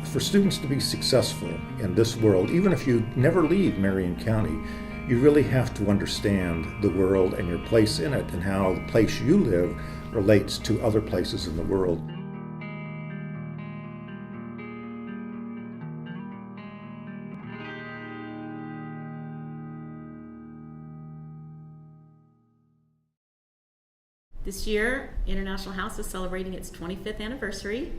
For students to be successful in this world, even if you never leave Marion County, you really have to understand the world and your place in it and how the place you live relates to other places in the world. This year, International House is celebrating its 25th anniversary,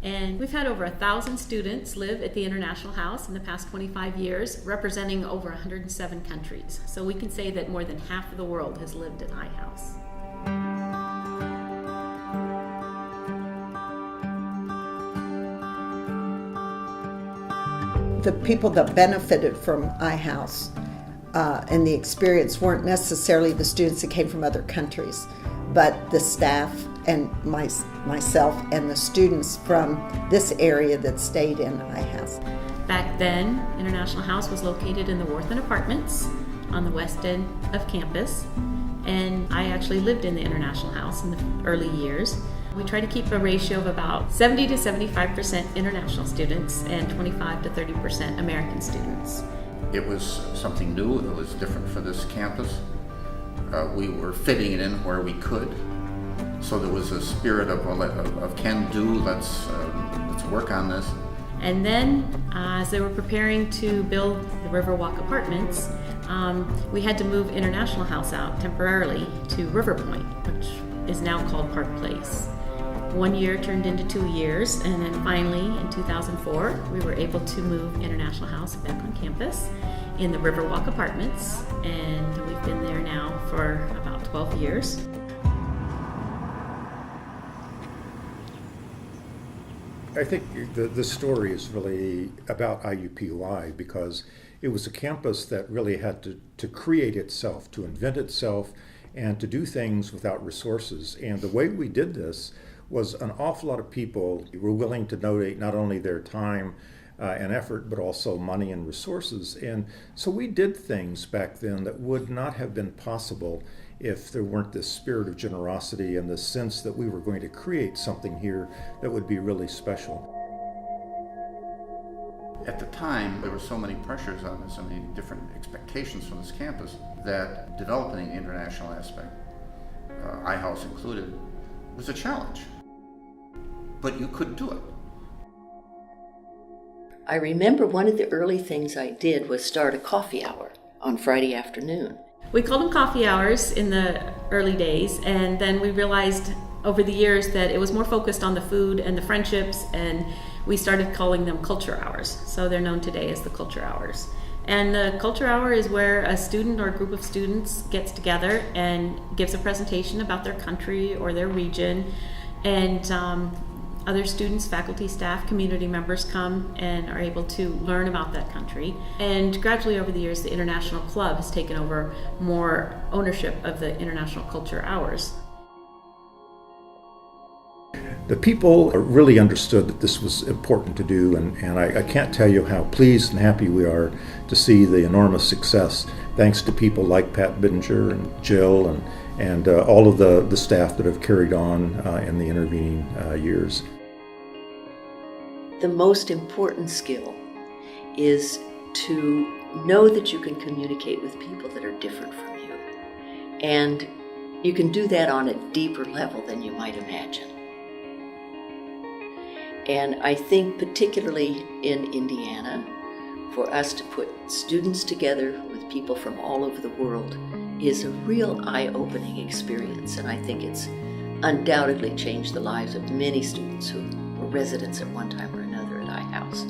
and we've had over 1,000 students live at the International House in the past 25 years, representing over 107 countries. So we can say that more than half of the world has lived at iHouse. The people that benefited from iHouse and the experience weren't necessarily the students that came from other countries, but the staff and myself and the students from this area that stayed in iHouse. Back then, International House was located in the Worthen Apartments on the west end of campus, and I actually lived in the International House in the early years. We try to keep a ratio of about 70 to 75% international students and 25 to 30% American students. It was something new, it was different for this campus. We were fitting it in where we could. So there was a spirit of can do, let's work on this. And then as they were preparing to build the Riverwalk Apartments, we had to move International House out temporarily to River Point, which is now called Park Place. 1 year turned into 2 years, and then finally in 2004 we were able to move International House back on campus in the Riverwalk Apartments, and we've been there now for about 12 years. I think the story is really about IUPUI because it was a campus that really had to create itself, to invent itself, and to do things without resources. And the way we did this was an awful lot of people were willing to donate not only their time and effort, but also money and resources. And so we did things back then that would not have been possible if there weren't this spirit of generosity and the sense that we were going to create something here that would be really special. At the time, there were so many pressures on us, so many different expectations from this campus, that developing the international aspect, iHouse included, was a challenge. But you could do it. I remember one of the early things I did was start a coffee hour on Friday afternoon. We called them coffee hours in the early days, and then we realized over the years that it was more focused on the food and the friendships, and we started calling them culture hours. So they're known today as the culture hours. And the culture hour is where a student or a group of students gets together and gives a presentation about their country or their region, and other students, faculty, staff, community members come and are able to learn about that country. And gradually over the years, the International Club has taken over more ownership of the International Culture Hours. The people really understood that this was important to do, and I can't tell you how pleased and happy we are to see the enormous success, thanks to people like Pat Bittinger and Jill and all of the staff that have carried on in the intervening years. The most important skill is to know that you can communicate with people that are different from you. And you can do that on a deeper level than you might imagine. And I think particularly in Indiana, for us to put students together with people from all over the world is a real eye-opening experience. And I think it's undoubtedly changed the lives of many students who were residents at one time or another at iHouse.